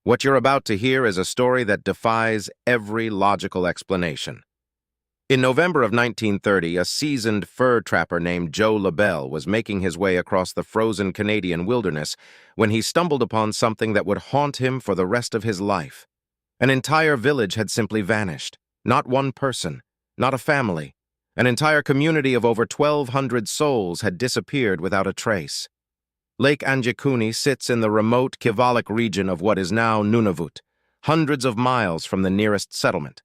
What you're about to hear is a story that defies every logical explanation. In November of 1930, a seasoned fur trapper named Joe LaBelle was making his way across the frozen Canadian wilderness when he stumbled upon something that would haunt him for the rest of his life. An entire village had simply vanished. Not one person, not a family. An entire community of over 1,200 souls had disappeared without a trace. Lake Angikuni sits in the remote Kivalik region of what is now Nunavut, hundreds of miles from the nearest settlement.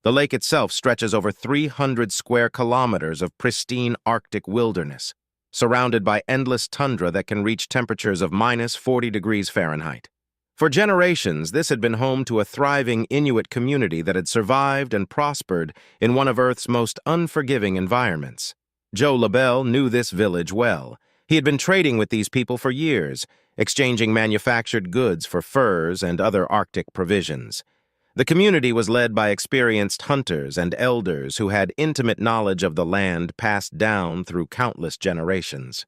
The lake itself stretches over 300 square kilometers of pristine Arctic wilderness, surrounded by endless tundra that can reach temperatures of minus 40 degrees Fahrenheit. For generations, this had been home to a thriving Inuit community that had survived and prospered in one of Earth's most unforgiving environments. Joe LaBelle knew this village well. He had been trading with these people for years, exchanging manufactured goods for furs and other Arctic provisions. The community was led by experienced hunters and elders who had intimate knowledge of the land passed down through countless generations.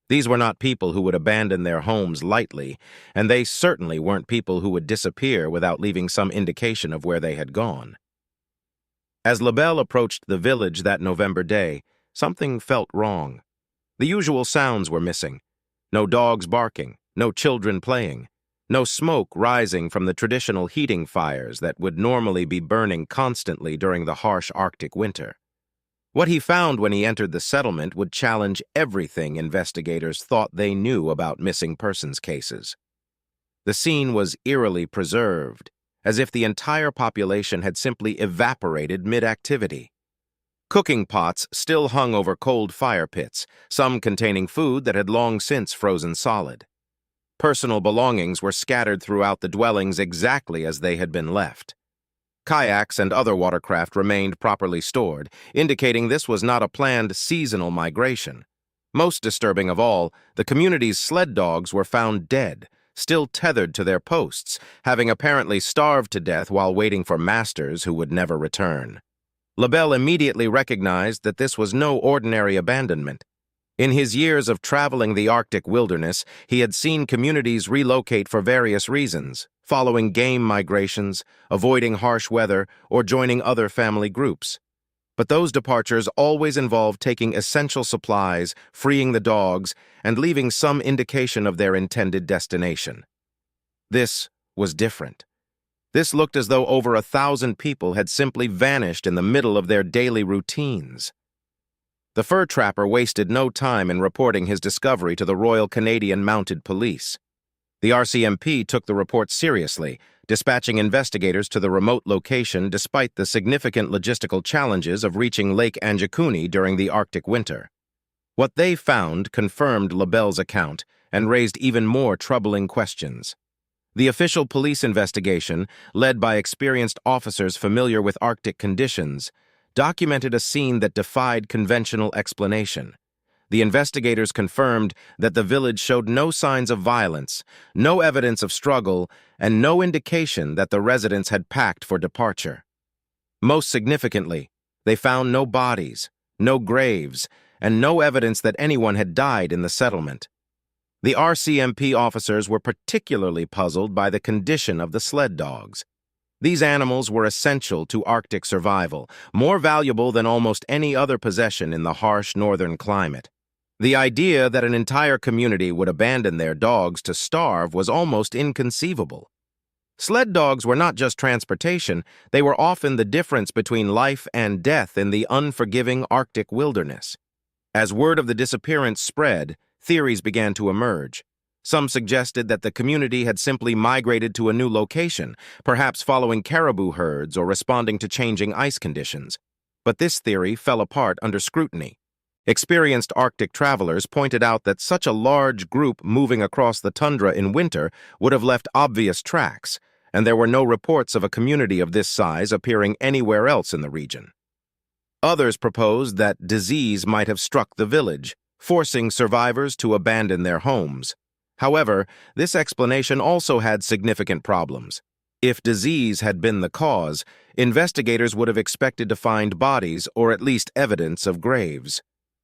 These were not people who would abandon their homes lightly, and they certainly weren't people who would disappear without leaving some indication of where they had gone. As LaBelle approached the village that November day, something felt wrong. The usual sounds were missing. No dogs barking, no children playing, no smoke rising from the traditional heating fires that would normally be burning constantly during the harsh Arctic winter. What he found when he entered the settlement would challenge everything investigators thought they knew about missing persons cases. The scene was eerily preserved, as if the entire population had simply evaporated mid-activity. Cooking pots still hung over cold fire pits, some containing food that had long since frozen solid. Personal belongings were scattered throughout the dwellings exactly as they had been left. Kayaks and other watercraft remained properly stored, indicating this was not a planned seasonal migration. Most disturbing of all, the community's sled dogs were found dead, still tethered to their posts, having apparently starved to death while waiting for masters who would never return. LaBelle immediately recognized that this was no ordinary abandonment. In his years of traveling the Arctic wilderness, he had seen communities relocate for various reasons, following game migrations, avoiding harsh weather, or joining other family groups. But those departures always involved taking essential supplies, freeing the dogs, and leaving some indication of their intended destination. This was different. This looked as though over 1,000 people had simply vanished in the middle of their daily routines. The fur trapper wasted no time in reporting his discovery to the Royal Canadian Mounted Police. The RCMP took the report seriously, dispatching investigators to the remote location despite the significant logistical challenges of reaching Lake Angikuni during the Arctic winter. What they found confirmed LaBelle's account and raised even more troubling questions. The official police investigation, led by experienced officers familiar with Arctic conditions, documented a scene that defied conventional explanation. The investigators confirmed that the village showed no signs of violence, no evidence of struggle, and no indication that the residents had packed for departure. Most significantly, they found no bodies, no graves, and no evidence that anyone had died in the settlement. The RCMP officers were particularly puzzled by the condition of the sled dogs. These animals were essential to Arctic survival, more valuable than almost any other possession in the harsh northern climate. The idea that an entire community would abandon their dogs to starve was almost inconceivable. Sled dogs were not just transportation, they were often the difference between life and death in the unforgiving Arctic wilderness. As word of the disappearance spread, theories began to emerge. Some suggested that the community had simply migrated to a new location, perhaps following caribou herds or responding to changing ice conditions. But this theory fell apart under scrutiny. Experienced Arctic travelers pointed out that such a large group moving across the tundra in winter would have left obvious tracks, and there were no reports of a community of this size appearing anywhere else in the region. Others proposed that disease might have struck the village, forcing survivors to abandon their homes. However, this explanation also had significant problems. If disease had been the cause, investigators would have expected to find bodies or at least evidence of graves.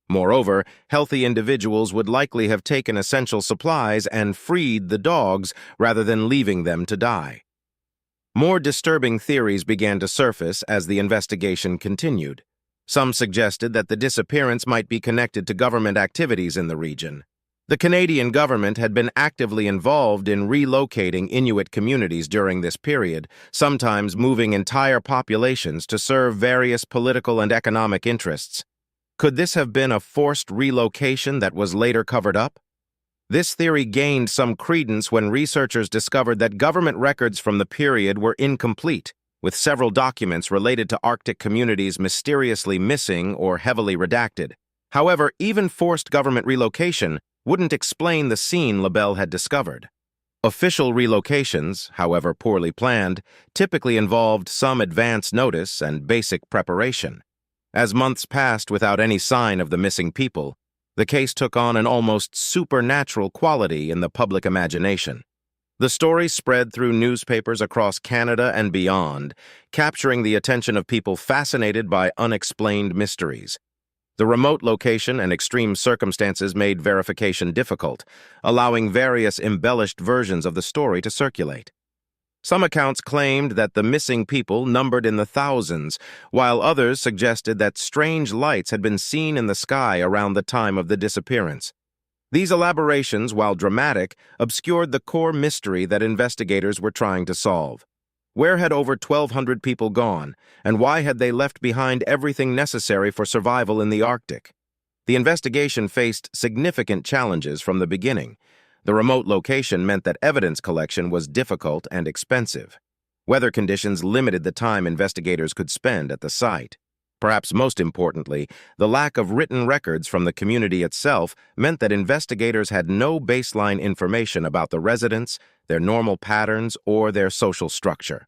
Moreover, healthy individuals would likely have taken essential supplies and freed the dogs rather than leaving them to die. More disturbing theories began to surface as the investigation continued. Some suggested that the disappearance might be connected to government activities in the region. The Canadian government had been actively involved in relocating Inuit communities during this period, sometimes moving entire populations to serve various political and economic interests. Could this have been a forced relocation that was later covered up? This theory gained some credence when researchers discovered that government records from the period were incomplete, with several documents related to Arctic communities mysteriously missing or heavily redacted. However, even forced government relocation wouldn't explain the scene LaBelle had discovered. Official relocations, however poorly planned, typically involved some advance notice and basic preparation. As months passed without any sign of the missing people, the case took on an almost supernatural quality in the public imagination. The story spread through newspapers across Canada and beyond, capturing the attention of people fascinated by unexplained mysteries. The remote location and extreme circumstances made verification difficult, allowing various embellished versions of the story to circulate. Some accounts claimed that the missing people numbered in the thousands, while others suggested that strange lights had been seen in the sky around the time of the disappearance. These elaborations, while dramatic, obscured the core mystery that investigators were trying to solve. Where had over 1,200 people gone, and why had they left behind everything necessary for survival in the Arctic? The investigation faced significant challenges from the beginning. The remote location meant that evidence collection was difficult and expensive. Weather conditions limited the time investigators could spend at the site. Perhaps most importantly, the lack of written records from the community itself meant that investigators had no baseline information about the residents, their normal patterns, or their social structure.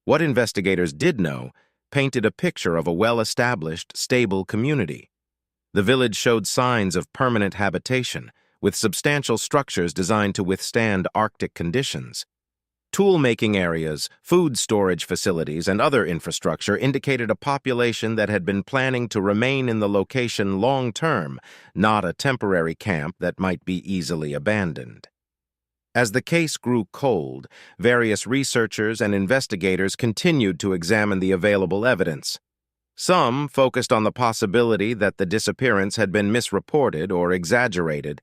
What investigators did know painted a picture of a well-established, stable community. The village showed signs of permanent habitation, with substantial structures designed to withstand Arctic conditions. Tool-making areas, food storage facilities, and other infrastructure indicated a population that had been planning to remain in the location long-term, not a temporary camp that might be easily abandoned. As the case grew cold, various researchers and investigators continued to examine the available evidence. Some focused on the possibility that the disappearance had been misreported or exaggerated,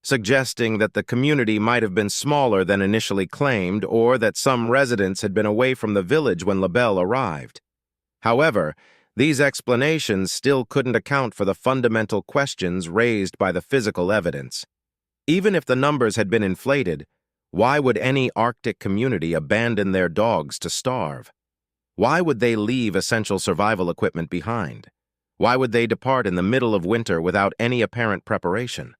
suggesting that the community might have been smaller than initially claimed or that some residents had been away from the village when LaBelle arrived. However, these explanations still couldn't account for the fundamental questions raised by the physical evidence. Even if the numbers had been inflated, why would any Arctic community abandon their dogs to starve? Why would they leave essential survival equipment behind? Why would they depart in the middle of winter without any apparent preparation?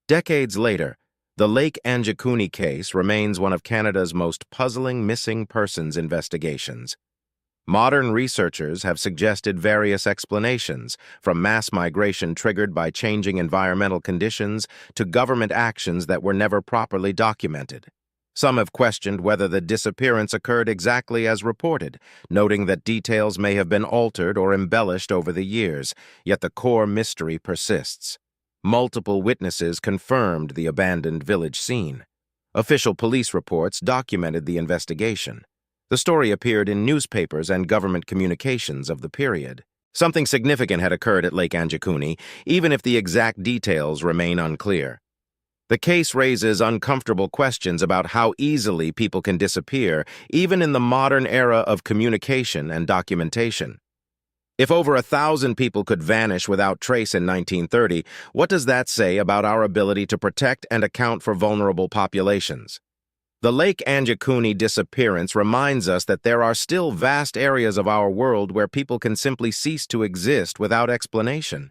Decades later, the Lake Angikuni case remains one of Canada's most puzzling missing persons investigations. Modern researchers have suggested various explanations, from mass migration triggered by changing environmental conditions to government actions that were never properly documented. Some have questioned whether the disappearance occurred exactly as reported, noting that details may have been altered or embellished over the years, yet the core mystery persists. Multiple witnesses confirmed the abandoned village scene. Official police reports documented the investigation. The story appeared in newspapers and government communications of the period. Something significant had occurred at Lake Angikuni, even if the exact details remain unclear. The case raises uncomfortable questions about how easily people can disappear, even in the modern era of communication and documentation. If over 1,000 people could vanish without trace in 1930, what does that say about our ability to protect and account for vulnerable populations? The Lake Angikuni disappearance reminds us that there are still vast areas of our world where people can simply cease to exist without explanation.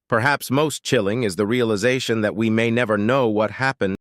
Perhaps most chilling is the realization that we may never know what happened